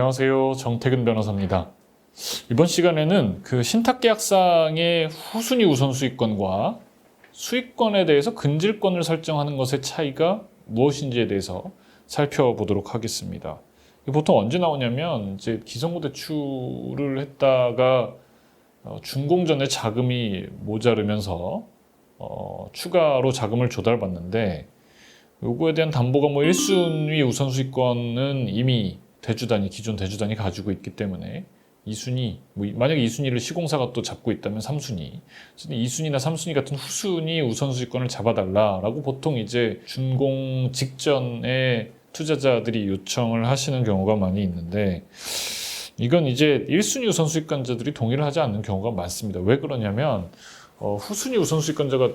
안녕하세요. 정태근 변호사입니다. 이번 시간에는 그 신탁계약상의 후순위 우선수익권과 수익권에 대해서 근질권을 설정하는 것의 차이가 무엇인지에 대해서 살펴보도록 하겠습니다. 보통 언제 나오냐면 이제 기성고 대출을 했다가 준공 전에 자금이 모자르면서 추가로 자금을 조달받는데 요거에 대한 담보가 1순위 우선수익권은 이미 기존 대주단이 가지고 있기 때문에 2순위, 만약에 2순위를 시공사가 또 잡고 있다면 3순위, 2순위나 3순위 같은 후순위 우선수익권을 잡아달라라고 보통 이제 준공 직전에 투자자들이 요청을 하시는 경우가 많이 있는데, 이건 이제 1순위 우선수익권자들이 동의를 하지 않는 경우가 많습니다. 왜 그러냐면 후순위 우선수익권자가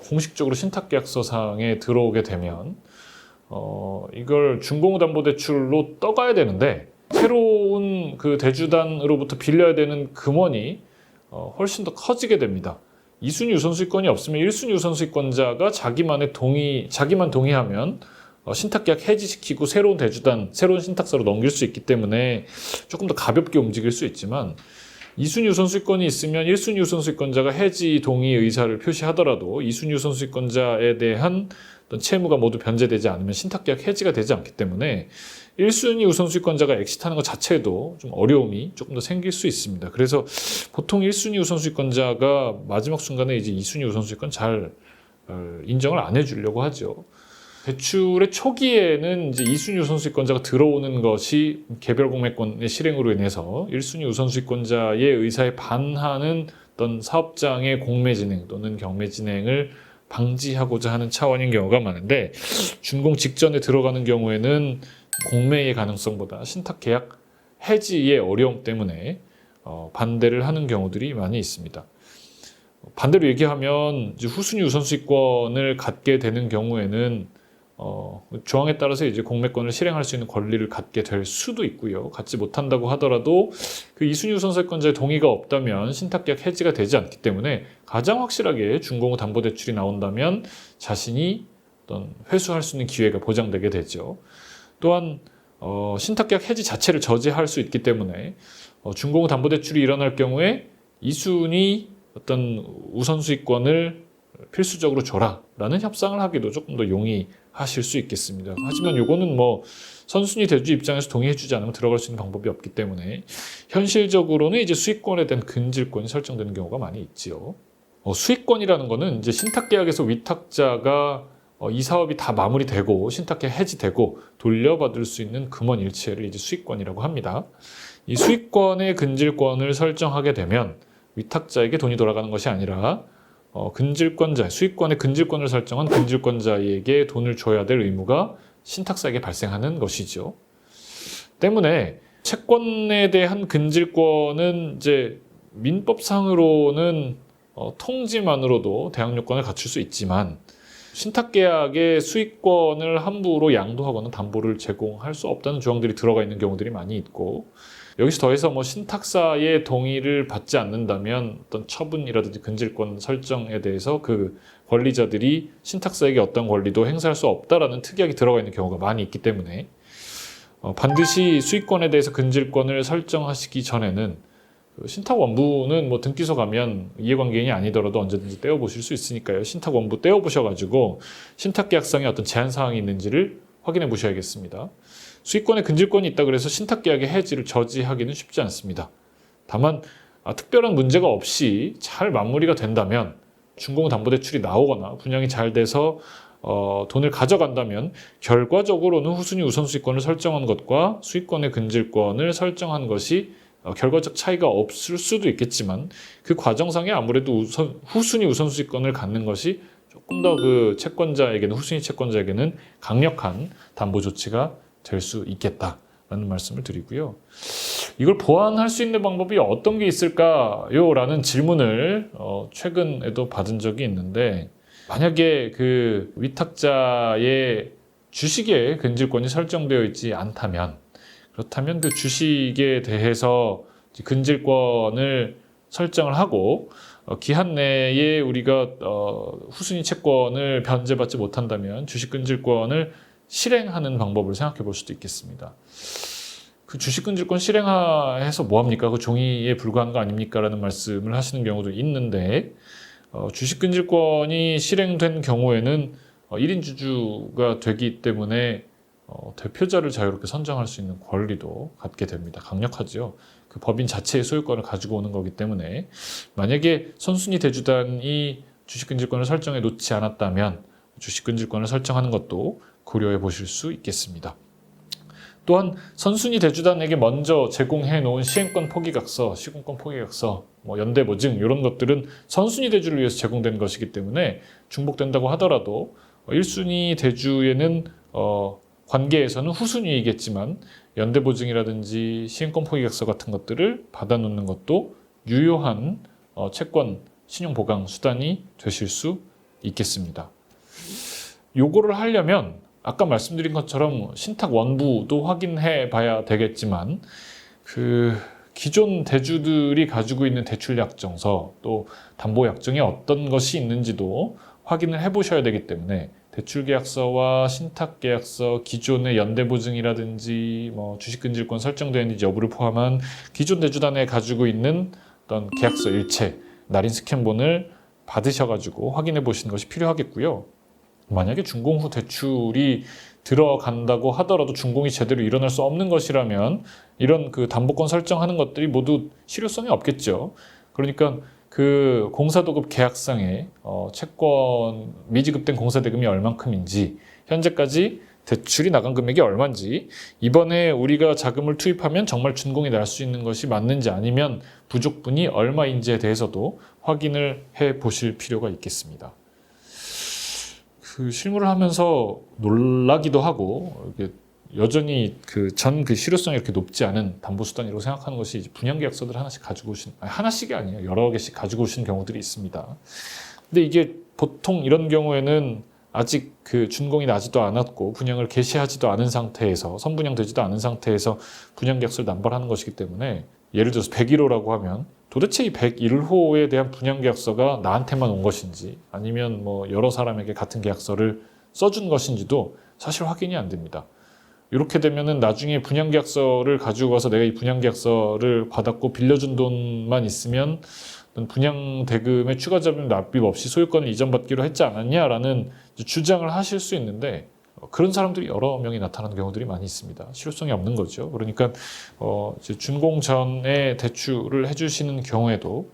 공식적으로 신탁계약서상에 들어오게 되면 이걸 준공담보대출로 떠가야 되는데, 새로운 그 대주단으로부터 빌려야 되는 금원이 훨씬 더 커지게 됩니다. 2순위 우선수익권이 없으면 1순위 우선수익권자가 자기만 동의하면 신탁계약 해지시키고 새로운 신탁사로 넘길 수 있기 때문에 조금 더 가볍게 움직일 수 있지만, 2순위 우선수익권이 있으면 1순위 우선수익권자가 해지 동의 의사를 표시하더라도 2순위 우선수익권자에 대한 어떤 채무가 모두 변제되지 않으면 신탁계약 해지가 되지 않기 때문에 1순위 우선수익권자가 엑시트하는 것 자체도 좀 어려움이 조금 더 생길 수 있습니다. 그래서 보통 1순위 우선수익권자가 마지막 순간에 이제 2순위 우선수익권 잘 인정을 안 해주려고 하죠. 대출의 초기에는 이제 2순위 우선수익권자가 들어오는 것이 개별 공매권의 실행으로 인해서 1순위 우선수익권자의 의사에 반하는 어떤 사업장의 공매 진행 또는 경매 진행을 방지하고자 하는 차원인 경우가 많은데, 준공 직전에 들어가는 경우에는 공매의 가능성보다 신탁계약 해지의 어려움 때문에 반대를 하는 경우들이 많이 있습니다. 반대로 얘기하면 이제 후순위 우선수익권을 갖게 되는 경우에는 조항에 따라서 이제 공매권을 실행할 수 있는 권리를 갖게 될 수도 있고요. 갖지 못한다고 하더라도 그 2순위 우선수익권자의 동의가 없다면 신탁계약 해지가 되지 않기 때문에 가장 확실하게 준공 후 담보대출이 나온다면 자신이 어떤 회수할 수 있는 기회가 보장되게 되죠. 또한 신탁계약 해지 자체를 저지할 수 있기 때문에 준공 후 담보대출이 일어날 경우에 2순위 어떤 우선수익권을 필수적으로 줘라라는 협상을 하기도 조금 더 용이하실 수 있겠습니다. 하지만 요거는 선순위 대주 입장에서 동의해주지 않으면 들어갈 수 있는 방법이 없기 때문에 현실적으로는 이제 수익권에 대한 근질권이 설정되는 경우가 많이 있지요. 수익권이라는 거는 이제 신탁계약에서 위탁자가 이 사업이 다 마무리되고 신탁계약 해지되고 돌려받을 수 있는 금원 일체를 이제 수익권이라고 합니다. 이 수익권의 근질권을 설정하게 되면 위탁자에게 돈이 돌아가는 것이 아니라 수익권의 근질권을 설정한 근질권자에게 돈을 줘야 될 의무가 신탁사에게 발생하는 것이죠. 때문에 채권에 대한 근질권은 이제 민법상으로는 통지만으로도 대항요건을 갖출 수 있지만, 신탁계약의 수익권을 함부로 양도하거나 담보를 제공할 수 없다는 조항들이 들어가 있는 경우들이 많이 있고, 여기서 더해서 신탁사의 동의를 받지 않는다면 어떤 처분이라든지 근질권 설정에 대해서 그 권리자들이 신탁사에게 어떤 권리도 행사할 수 없다라는 특약이 들어가 있는 경우가 많이 있기 때문에 반드시 수익권에 대해서 근질권을 설정하시기 전에는 신탁원부는 등기소 가면 이해관계인이 아니더라도 언제든지 떼어보실 수 있으니까요. 신탁원부 떼어보셔가지고 신탁계약상에 어떤 제한사항이 있는지를 확인해 보셔야겠습니다. 수익권에 근질권이 있다 그래서 신탁계약의 해지를 저지하기는 쉽지 않습니다. 다만 특별한 문제가 없이 잘 마무리가 된다면, 준공 담보대출이 나오거나 분양이 잘 돼서 돈을 가져간다면 결과적으로는 후순위 우선수익권을 설정한 것과 수익권의 근질권을 설정한 것이 결과적 차이가 없을 수도 있겠지만, 그 과정상에 아무래도 후순위 우선수익권을 갖는 것이 조금 더 그 후순위 채권자에게는 강력한 담보 조치가 될 수 있겠다라는 말씀을 드리고요. 이걸 보완할 수 있는 방법이 어떤 게 있을까요? 라는 질문을 최근에도 받은 적이 있는데, 만약에 그 위탁자의 주식에 근질권이 설정되어 있지 않다면, 그렇다면 그 주식에 대해서 근질권을 설정을 하고 기한 내에 우리가 후순위 채권을 변제받지 못한다면 주식 근질권을 실행하는 방법을 생각해 볼 수도 있겠습니다. 그 주식금질권 실행해서 뭐합니까? 그 종이에 불과한 거 아닙니까? 라는 말씀을 하시는 경우도 있는데 주식금질권이 실행된 경우에는 1인 주주가 되기 때문에 대표자를 자유롭게 선정할 수 있는 권리도 갖게 됩니다. 강력하죠. 그 법인 자체의 소유권을 가지고 오는 거기 때문에 만약에 선순위 대주단이 주식금질권을 설정해 놓지 않았다면 주식금질권을 설정하는 것도 고려해 보실 수 있겠습니다. 또한 선순위 대주단에게 먼저 제공해 놓은 시행권 포기각서, 시공권 포기각서, 연대보증 이런 것들은 선순위 대주를 위해서 제공된 것이기 때문에 중복된다고 하더라도 1순위 대주에는 관계에서는 후순위이겠지만 연대보증이라든지 시행권 포기각서 같은 것들을 받아놓는 것도 유효한 채권 신용보강 수단이 되실 수 있겠습니다. 요거를 하려면 아까 말씀드린 것처럼 신탁 원부도 확인해 봐야 되겠지만 그 기존 대주들이 가지고 있는 대출 약정서 또 담보 약정에 어떤 것이 있는지도 확인을 해 보셔야 되기 때문에 대출 계약서와 신탁 계약서, 기존의 연대 보증이라든지 주식금질권 설정되어 있는지 여부를 포함한 기존 대주단에 가지고 있는 어떤 계약서 일체, 날인 스캔본을 받으셔가지고 확인해 보시는 것이 필요하겠고요. 만약에 준공 후 대출이 들어간다고 하더라도 준공이 제대로 일어날 수 없는 것이라면 이런 그 담보권 설정하는 것들이 모두 실효성이 없겠죠. 그러니까 그 공사도급 계약상에 채권 미지급된 공사대금이 얼만큼인지 현재까지 대출이 나간 금액이 얼마인지 이번에 우리가 자금을 투입하면 정말 준공이 날 수 있는 것이 맞는지 아니면 부족분이 얼마인지에 대해서도 확인을 해 보실 필요가 있겠습니다. 그 실무를 하면서 놀라기도 하고 여전히 그 실효성이 이렇게 높지 않은 담보수단이라고 생각하는 것이 분양계약서들 하나씩 가지고 오신, 하나씩이 아니에요. 여러 개씩 가지고 오신 경우들이 있습니다. 근데 이게 보통 이런 경우에는 아직 그 준공이 나지도 않았고 분양을 개시하지도 않은 상태에서 선분양되지도 않은 상태에서 분양계약서를 남발하는 것이기 때문에 예를 들어서 101호라고 하면 도대체 이 101호에 대한 분양계약서가 나한테만 온 것인지 아니면 여러 사람에게 같은 계약서를 써준 것인지도 사실 확인이 안 됩니다. 이렇게 되면은 나중에 분양계약서를 가지고 와서 내가 이 분양계약서를 받았고 빌려준 돈만 있으면 분양 대금의 추가 자본 납입 없이 소유권을 이전받기로 했지 않았냐라는 주장을 하실 수 있는데 그런 사람들이 여러 명이 나타나는 경우들이 많이 있습니다. 실효성이 없는 거죠. 그러니까 이제 준공 전에 대출을 해주시는 경우에도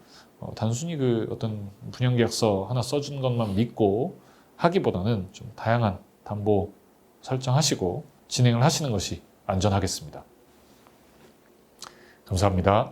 단순히 그 어떤 분양계약서 하나 써준 것만 믿고 하기보다는 좀 다양한 담보 설정하시고 진행을 하시는 것이 안전하겠습니다. 감사합니다.